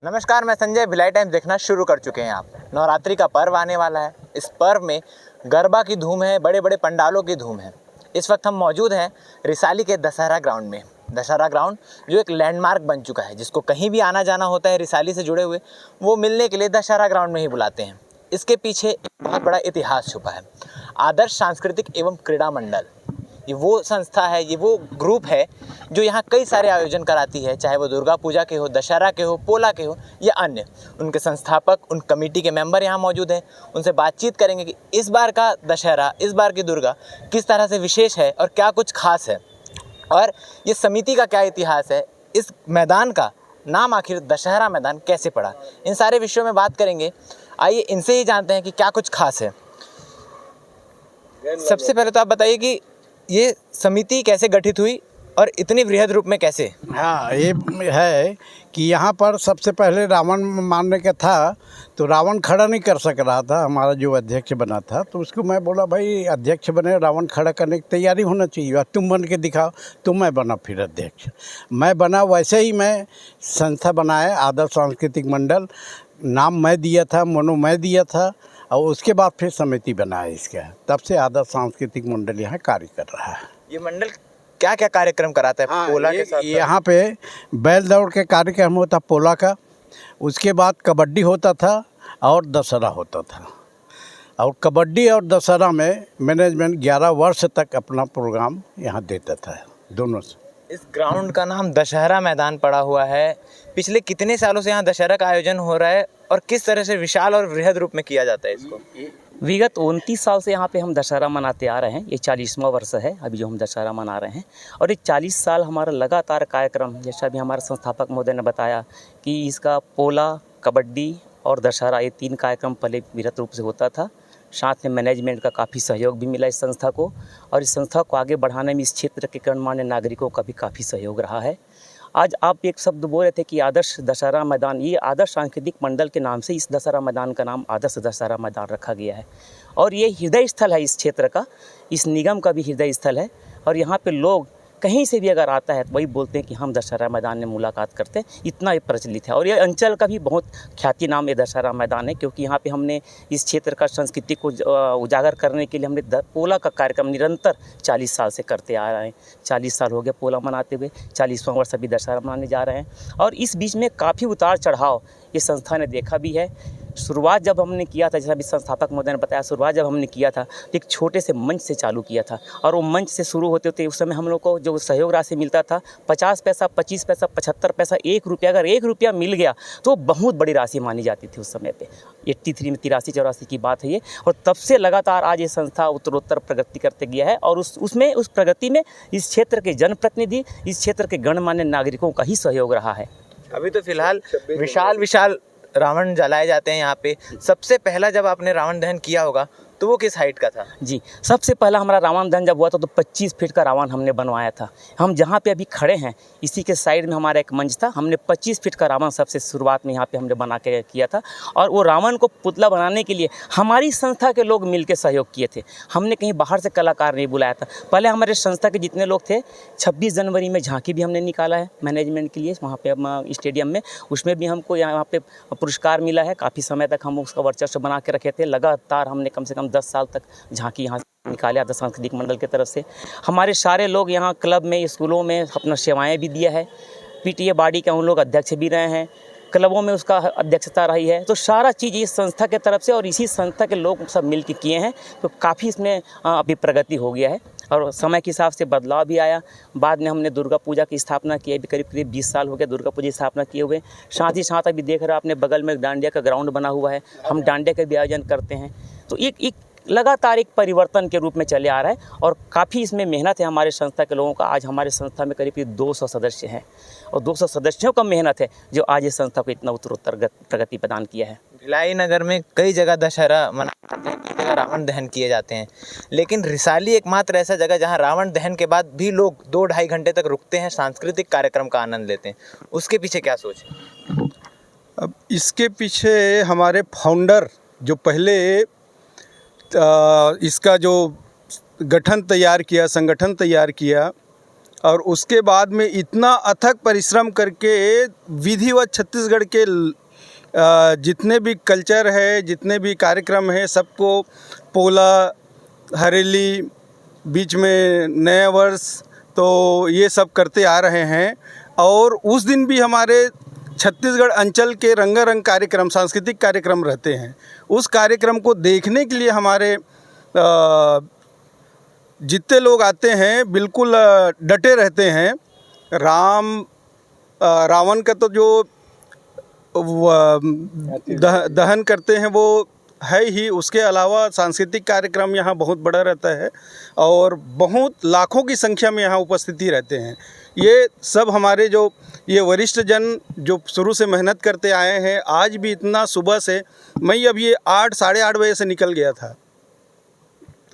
नमस्कार, मैं संजय। भिलाई टाइम्स देखना शुरू कर चुके हैं आप। नवरात्रि का पर्व आने वाला है। इस पर्व में गरबा की धूम है, बड़े बड़े पंडालों की धूम है। इस वक्त हम मौजूद हैं रिसाली के दशहरा ग्राउंड में। दशहरा ग्राउंड जो एक लैंडमार्क बन चुका है, जिसको कहीं भी आना जाना होता है रिसाली से जुड़े हुए, वो मिलने के लिए दशहरा ग्राउंड में ही बुलाते हैं। इसके पीछे एक बहुत बड़ा इतिहास छुपा है। आदर्श सांस्कृतिक एवं क्रीड़ा मंडल, ये वो संस्था है, ये वो ग्रुप है जो यहाँ कई सारे आयोजन कराती है, चाहे वो दुर्गा पूजा के हो, दशहरा के हो, पोला के हो या अन्य। उनके संस्थापक, उन कमेटी के मेंबर यहाँ मौजूद हैं। उनसे बातचीत करेंगे कि इस बार का दशहरा, इस बार की दुर्गा किस तरह से विशेष है और क्या कुछ खास है, और ये समिति का क्या इतिहास है, इस मैदान का नाम आखिर दशहरा मैदान कैसे पड़ा। इन सारे विषयों में बात करेंगे। आइए इनसे ही जानते हैं कि क्या कुछ खास है। सबसे पहले तो आप बताइए कि ये समिति कैसे गठित हुई और इतनी वृहद रूप में कैसे? हाँ, ये है कि यहाँ पर सबसे पहले रावण मारने का था, तो रावण खड़ा नहीं कर सक रहा था। हमारा जो अध्यक्ष बना था, तो उसको मैं बोला, भाई अध्यक्ष बने, रावण खड़ा करने की तैयारी होना चाहिए, और तुम बन के दिखाओ। तो मैं बना फिर अध्यक्ष। मैं बना, वैसे ही मैं संस्था बनाया, आदर्श सांस्कृतिक मंडल नाम मैं दिया था, मनो मैं दिया था, और उसके बाद फिर समिति बनाया इसका। तब से आदर्श सांस्कृतिक मंडल यहाँ कार्य कर रहा है। ये मंडल क्या क्या कार्यक्रम कराता है? हाँ, पोला के साथ यहाँ पे बैल दौड़ के कार्यक्रम होता पोला का, उसके बाद कबड्डी होता था और दशहरा होता था। और कबड्डी और दशहरा में मैनेजमेंट 11 वर्ष तक अपना प्रोग्राम यहाँ देता था, दोनों से। इस ग्राउंड का नाम दशहरा मैदान पड़ा हुआ है। पिछले कितने सालों से यहाँ दशहरा का आयोजन हो रहा है और किस तरह से विशाल और वृहद रूप में किया जाता है इसको? विगत 29 साल से यहाँ पे हम दशहरा मनाते आ रहे हैं। ये 40वां वर्ष है अभी जो हम दशहरा मना रहे हैं, और ये 40 साल हमारा लगातार कार्यक्रम, जैसा भी हमारे संस्थापक महोदय ने बताया कि इसका पोला, कबड्डी और दशहरा, ये 3 कार्यक्रम पहले विरत रूप से होता था। साथ में मैनेजमेंट का काफ़ी सहयोग भी मिला इस संस्था को, और इस संस्था को आगे बढ़ाने में इस क्षेत्र के गणमान्य नागरिकों का भी काफ़ी सहयोग रहा है। आज आप एक शब्द बोल रहे थे कि आदर्श दशहरा मैदान, ये आदर्श सांस्कृतिक मंडल के नाम से इस दशहरा मैदान का नाम आदर्श दशहरा मैदान रखा गया है, और ये हृदय स्थल है इस क्षेत्र का, इस निगम का भी हृदय स्थल है। और यहाँ पे लोग कहीं से भी अगर आता है तो वही बोलते हैं कि हम दशहरा मैदान में मुलाकात करते हैं, इतना ये प्रचलित है। और ये अंचल का भी बहुत ख्याति नाम ये दशहरा मैदान है, क्योंकि यहाँ पे हमने इस क्षेत्र का संस्कृति को उजागर करने के लिए हमने पोला का कार्यक्रम निरंतर 40 साल से करते आ रहे हैं। 40 साल हो गए पोला मनाते हुए, 40वां वर्ष अभी दशहरा मनाने जा रहे हैं। और इस बीच में काफ़ी उतार चढ़ाव ये संस्था ने देखा भी है। शुरुआत जब हमने किया था, जैसा भी संस्थापक महोदय ने बताया, शुरुआत जब हमने किया था तो एक छोटे से मंच से चालू किया था, और वो मंच से शुरू होते होते उस समय हम लोग को जो सहयोग राशि मिलता था 50 पैसा, 25 पैसा, 75 पैसा, 1 रुपया, अगर 1 रुपया मिल गया तो बहुत बड़ी राशि मानी जाती थी उस समय पे। 83 में 83-84 की बात है ये, और तब से लगातार आज ये संस्था उत्तरोत्तर प्रगति करते गया है, और उस प्रगति में इस क्षेत्र के जनप्रतिनिधि, इस क्षेत्र के गणमान्य नागरिकों का ही सहयोग रहा है। अभी तो फिलहाल विशाल रावण जलाए जाते हैं यहाँ पे। सबसे पहला जब आपने रावण दहन किया होगा तो वो किस हाइट का था? जी, सबसे पहला हमारा रावण दहन जब हुआ था तो 25 फीट का रावण हमने बनवाया था। हम जहाँ पे अभी खड़े हैं इसी के साइड में हमारा एक मंच था, हमने 25 फीट का रावण सबसे शुरुआत में यहाँ पे हमने बना के किया था। और वो रावण को पुतला बनाने के लिए हमारी संस्था के लोग मिलकर सहयोग किए थे। हमने कहीं बाहर से कलाकार नहीं बुलाया था। पहले हमारे संस्था के जितने लोग थे, 26 जनवरी में झांकी भी हमने निकाला है मैनेजमेंट के लिए वहाँ पर स्टेडियम में, उसमें भी हमको यहाँ पे पुरस्कार मिला है। काफ़ी समय तक हम उसका वर्चस्व बना के रखे थे। लगातार हमने कम से कम 10 साल तक झांकी यहाँ से निकाले आदर्श सांस्कृतिक मंडल की तरफ से। हमारे सारे लोग यहाँ क्लब में, स्कूलों में अपना सेवाएं भी दिया है। पीटीए बॉडी के हम लोग अध्यक्ष भी रहे हैं, क्लबों में उसका अध्यक्षता रही है। तो सारा चीज़ इस संस्था की तरफ से और इसी संस्था के लोग सब मिल के किए हैं, तो काफ़ी इसमें अभी प्रगति हो गया है और समय के हिसाब से बदलाव भी आया। बाद में हमने दुर्गा पूजा की स्थापना की, अभी करीब 20 साल हो गया दुर्गा पूजा की स्थापना किए हुए। साथ ही साथ अभी देख रहे हो अपने बगल में डांडिया का ग्राउंड बना हुआ है, हम डांडिया का भी आयोजन करते हैं। तो एक लगातार एक परिवर्तन के रूप में चले आ रहा है, और काफ़ी इसमें मेहनत है हमारे संस्था के लोगों का। आज हमारे संस्था में करीब 200 सदस्य हैं, और 200 सदस्यों का मेहनत है जो आज इस संस्था को इतना उत्तरोत्तर प्रगति प्रदान किया है। भिलाई नगर में कई जगह दशहरा मनाए जाते हैं, कई जगह रावण दहन किए जाते हैं, लेकिन रिसाली एकमात्र ऐसा जगह जहां रावण दहन के बाद भी लोग 2-2.5 घंटे तक रुकते हैं, सांस्कृतिक कार्यक्रम का आनंद लेते हैं। उसके पीछे क्या सोच है? अब इसके पीछे हमारे फाउंडर जो पहले इसका जो गठन तैयार किया, संगठन तैयार किया, और उसके बाद में इतना अथक परिश्रम करके विधिवत छत्तीसगढ़ के जितने भी कल्चर है, जितने भी कार्यक्रम है, सबको पोला, हरेली, बीच में नया वर्ष, तो ये सब करते आ रहे हैं। और उस दिन भी हमारे छत्तीसगढ़ अंचल के रंगारंग कार्यक्रम, सांस्कृतिक कार्यक्रम रहते हैं। उस कार्यक्रम को देखने के लिए हमारे जितने लोग आते हैं बिल्कुल डटे रहते हैं। रावण का तो जो दहन करते हैं वो है ही, उसके अलावा सांस्कृतिक कार्यक्रम यहाँ बहुत बड़ा रहता है और बहुत लाखों की संख्या में यहाँ उपस्थिति रहते हैं। ये सब हमारे जो ये वरिष्ठ जन जो शुरू से मेहनत करते आए हैं, आज भी इतना सुबह से, मैं अब ये 8 साढ़े 8 बजे से निकल गया था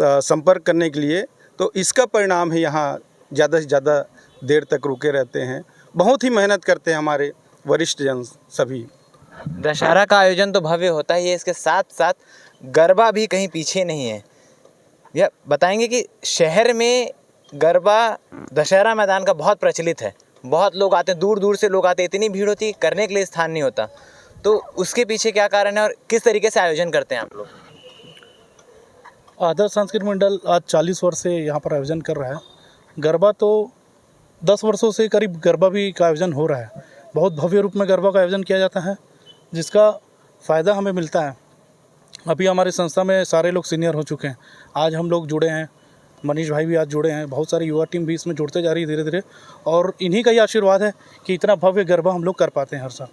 संपर्क करने के लिए, तो इसका परिणाम है यहाँ ज़्यादा से ज़्यादा देर तक रुके रहते हैं। बहुत ही मेहनत करते हैं हमारे वरिष्ठ जन सभी। दशहरा का आयोजन तो भव्य होता ही है, इसके साथ साथ गरबा भी कहीं पीछे नहीं है। यह बताएंगे कि शहर में गरबा दशहरा मैदान का बहुत प्रचलित है, बहुत लोग आते हैं, दूर दूर से लोग आते हैं, इतनी भीड़ होती है करने के लिए स्थान नहीं होता, तो उसके पीछे क्या कारण है और किस तरीके से आयोजन करते हैं आप लोग? आदर्श सांस्कृतिक मंडल आज 40 वर्ष से यहाँ पर आयोजन कर रहा है। गरबा तो 10 वर्षों से करीब गरबा भी का आयोजन हो रहा है। बहुत भव्य रूप में गरबा का आयोजन किया जाता है, जिसका फ़ायदा हमें मिलता है। अभी हमारी संस्था में सारे लोग सीनियर हो चुके हैं, आज हम लोग जुड़े हैं, मनीष भाई भी आज जुड़े हैं, बहुत सारी युवा टीम भी इसमें जुड़ते जा रही है धीरे धीरे, और इन्हीं का ही आशीर्वाद है कि इतना भव्य गरबा हम लोग कर पाते हैं हर साल।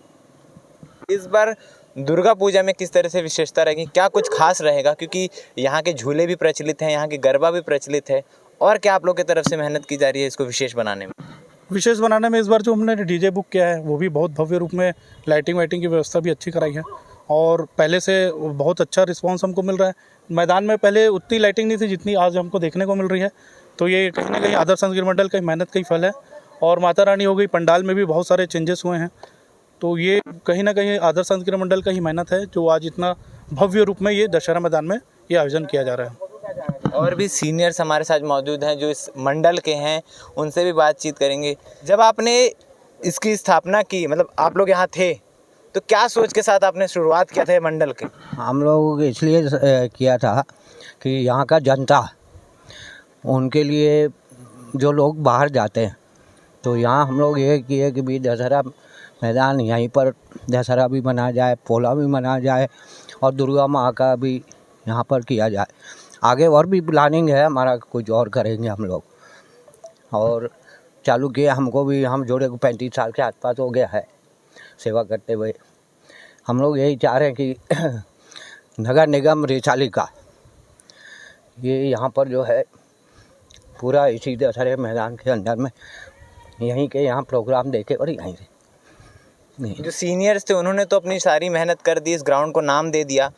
इस बार दुर्गा पूजा में किस तरह से विशेषता रहेगी, क्या कुछ खास रहेगा, क्योंकि यहाँ के झूले भी प्रचलित हैं, यहाँ के गरबा भी प्रचलित है, और क्या आप लोग की तरफ से मेहनत की जा रही है इसको विशेष बनाने में? विशेष बनाने में इस बार जो हमने डीजे बुक किया है वो भी बहुत भव्य रूप में, लाइटिंग वाइटिंग की व्यवस्था भी अच्छी कराई है और पहले से बहुत अच्छा रिस्पांस हमको मिल रहा है। मैदान में पहले उतनी लाइटिंग नहीं थी जितनी आज हमको देखने को मिल रही है, तो ये कहीं ना कहीं आदर्श सांस्कृतिक मंडल की मेहनत का ही फल है। और माता रानी हो गई, पंडाल में भी बहुत सारे चेंजेस हुए हैं, तो ये कहीं ना कहीं आदर्श सांस्कृतिक मंडल का ही मेहनत है जो आज इतना भव्य रूप में ये दशहरा मैदान में ये आयोजन किया जा रहा है। और भी सीनियर्स हमारे साथ मौजूद हैं जो इस मंडल के हैं, उनसे भी बातचीत करेंगे। जब आपने इसकी स्थापना की, मतलब आप लोग यहाँ थे, तो क्या सोच के साथ आपने शुरुआत किया था ये मंडल के? हम लोग इसलिए किया था कि यहाँ का जनता, उनके लिए जो लोग बाहर जाते हैं, तो यहाँ हम लोग ये किए कि भी दशहरा मैदान यहीं पर दशहरा भी मनाया जाए, पोला भी मनाया जाए और दुर्गा माँ का भी यहाँ पर किया जाए। आगे और भी प्लानिंग है हमारा, कुछ और करेंगे हम लोग। और चालू किया हमको भी, हम जोड़े को 35 साल के आसपास हो गया है सेवा करते हुए। हम लोग यही चाह रहे हैं कि नगर निगम रिसाली का ये यहाँ पर जो है पूरा इसी दशहरे मैदान के अंदर में यहीं के यहाँ प्रोग्राम देखे और यहीं से जो सीनियर्स थे उन्होंने तो अपनी सारी मेहनत कर दी, इस ग्राउंड को नाम दे दिया।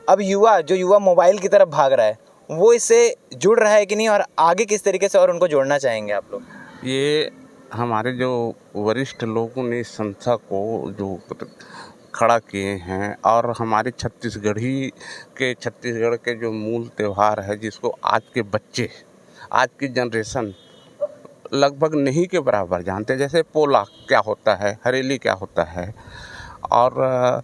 अब युवा मोबाइल की तरफ भाग रहा है, वो इससे जुड़ रहा है कि नहीं, और आगे किस तरीके से और उनको जोड़ना चाहेंगे आप लोग? ये हमारे जो वरिष्ठ लोगों ने इस संस्था को जो खड़ा किए हैं, और हमारे छत्तीसगढ़ के जो मूल त्यौहार है जिसको आज के बच्चे, आज की जनरेशन लगभग नहीं के बराबर जानते, जैसे पोला क्या होता है, हरेली क्या होता है, और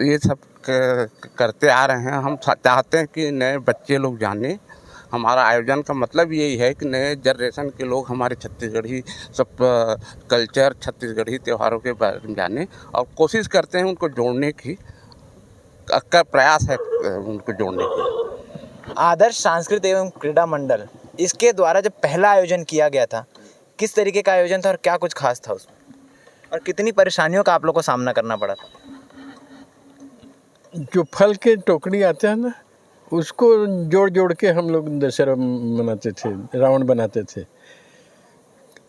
ये सब करते आ रहे हैं। हम चाहते हैं कि नए बच्चे लोग जाने। हमारा आयोजन का मतलब यही है कि नए जनरेशन के लोग हमारे छत्तीसगढ़ी सब कल्चर, छत्तीसगढ़ी त्योहारों के बारे में जाने, और कोशिश करते हैं उनको जोड़ने की, का प्रयास है उनको जोड़ने की। आदर्श सांस्कृतिक एवं क्रीड़ा मंडल, इसके द्वारा जब पहला आयोजन किया गया था, किस तरीके का आयोजन था और क्या कुछ खास था उसमें, और कितनी परेशानियों का आप लोग को सामना करना पड़ा था? जो फल के टोकरी आते हैं ना, उसको जोड़ जोड़ के हम लोग दशहरा मनाते थे, रावण बनाते थे।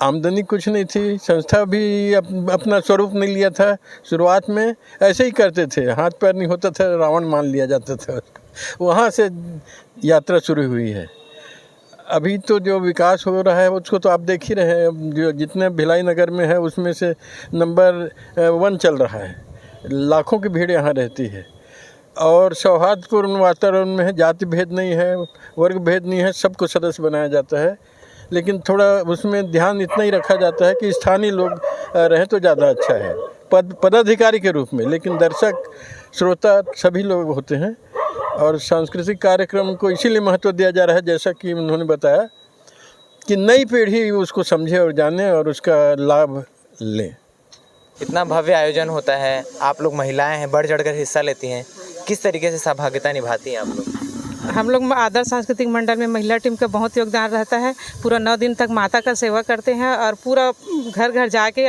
आमदनी कुछ नहीं थी, संस्था भी अपना स्वरूप नहीं लिया था। शुरुआत में ऐसे ही करते थे, हाथ पैर नहीं होता था, रावण मान लिया जाता था। वहाँ से यात्रा शुरू हुई है। अभी तो जो विकास हो रहा है उसको तो आप देख ही रहे हैं, जो जितने भिलाई नगर में है उसमें से नंबर 1 चल रहा है। लाखों की भीड़ यहाँ रहती है और सौहार्दपूर्ण वातावरण में है, जाति भेद नहीं है, वर्ग भेद नहीं है, सबको सदस्य बनाया जाता है। लेकिन थोड़ा उसमें ध्यान इतना ही रखा जाता है कि स्थानीय लोग रहें तो ज़्यादा अच्छा है पदाधिकारी के रूप में, लेकिन दर्शक श्रोता सभी लोग होते हैं। और सांस्कृतिक कार्यक्रम को इसीलिए महत्व दिया जा रहा है, जैसा कि उन्होंने बताया, कि नई पीढ़ी उसको समझे और जाने और उसका लाभ ले। इतना भव्य आयोजन होता है, आप लोग महिलाएं हैं, बढ़ चढ़कर हिस्सा लेती हैं, किस तरीके से सहभागिता निभाती हैं आप लोग? हम लोग आदर्श सांस्कृतिक मंडल में महिला टीम का बहुत योगदान रहता है। पूरा 9 दिन तक माता का सेवा करते हैं और पूरा घर घर जाके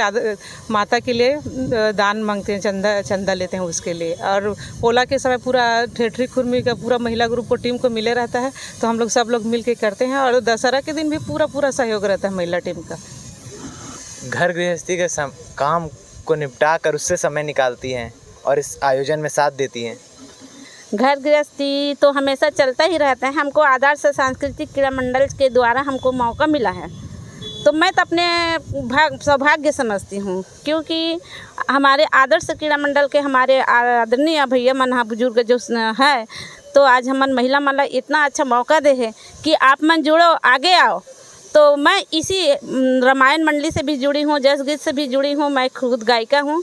माता के लिए दान मांगते हैं, चंदा लेते हैं उसके लिए। और पोला के समय पूरा ठेठरी खुरमी का पूरा महिला ग्रुप को टीम को मिले रहता है, तो हम लोग सब लोग मिल के करते हैं। और दशहरा के दिन भी पूरा सहयोग रहता है महिला टीम का। घर गृहस्थी के काम को निपटा कर उससे समय निकालती हैं और इस आयोजन में साथ देती हैं। घर गृहस्थी तो हमेशा चलता ही रहता है। हमको आदर्श सांस्कृतिक क्रीड़ा मंडल के द्वारा हमको मौका मिला है, तो मैं तो अपने सौभाग्य समझती हूँ, क्योंकि हमारे आदर्श क्रीड़ा मंडल के हमारे आदरणीय भैया मन बुजुर्ग जो है, तो आज हमारे महिला मंडल इतना अच्छा मौका दे है कि आप मन जुड़ो, आगे आओ। तो मैं इसी रामायण मंडली से भी जुड़ी हूँ, जस गीत से भी जुड़ी हूँ, मैं खुद गायिका हूँ।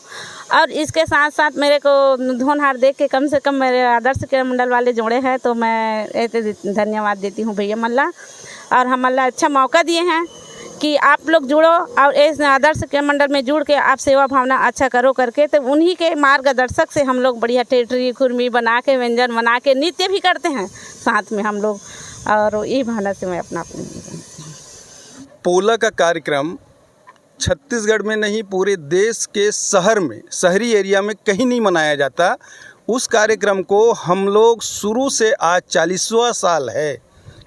और इसके साथ साथ मेरे को धोनहार देख के कम से कम मेरे आदर्श क्रीड़ा मंडल वाले जोड़े हैं, तो मैं धन्यवाद देती हूँ भैया मल्ला। और हम मल्ला अच्छा मौका दिए हैं कि आप लोग जुड़ो और इस आदर्श क्रीड़ा मंडल में जुड़ के आप सेवा भावना अच्छा करो करके। तो उन्हीं के मार्गदर्शक से हम लोग बढ़िया टेटरी खुरमी बना के, व्यंजन बना के नृत्य भी करते हैं साथ में हम लोग। और यही भावना से मैं अपना पोला का कार्यक्रम छत्तीसगढ़ में नहीं, पूरे देश के शहर में, शहरी एरिया में कहीं नहीं मनाया जाता। उस कार्यक्रम को हम लोग शुरू से, आज 40वां साल है,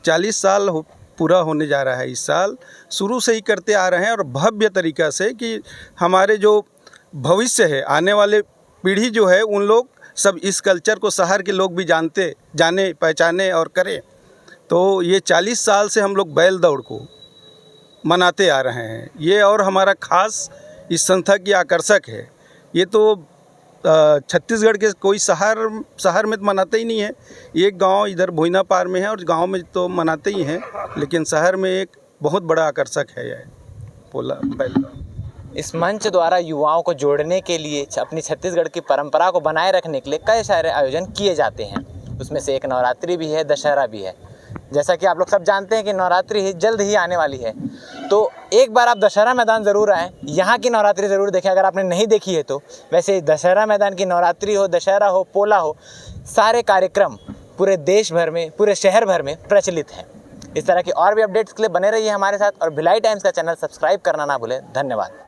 40 साल पूरा होने जा रहा है इस साल, शुरू से ही करते आ रहे हैं। और भव्य तरीक़ा से कि हमारे जो भविष्य है, आने वाले पीढ़ी जो है, उन लोग सब इस कल्चर को शहर के लोग भी जाने पहचाने और करें। तो ये 40 साल से हम लोग बैल दौड़ को मनाते आ रहे हैं। ये और हमारा ख़ास इस संस्था की आकर्षक है। ये तो छत्तीसगढ़ के कोई शहर में तो मनाते ही नहीं है। एक गांव इधर भोइना पार में है और गांव में तो मनाते ही हैं, लेकिन शहर में एक बहुत बड़ा आकर्षक है यह पोला बैल। इस मंच द्वारा युवाओं को जोड़ने के लिए, अपनी छत्तीसगढ़ की परंपरा को बनाए रखने के लिए कई सारे आयोजन किए जाते हैं। उसमें से एक नवरात्रि भी है, दशहरा भी है। जैसा कि आप लोग सब जानते हैं कि नवरात्रि जल्द ही आने वाली है, तो एक बार आप दशहरा मैदान ज़रूर आएँ, यहाँ की नवरात्रि ज़रूर देखें अगर आपने नहीं देखी है तो। वैसे दशहरा मैदान की नवरात्रि हो, दशहरा हो, पोला हो, सारे कार्यक्रम पूरे देश भर में, पूरे शहर भर में प्रचलित हैं। इस तरह की और भी अपडेट्स के लिए बने रहिए हमारे साथ और भिलाई टाइम्स का चैनल सब्सक्राइब करना ना भूलें। धन्यवाद।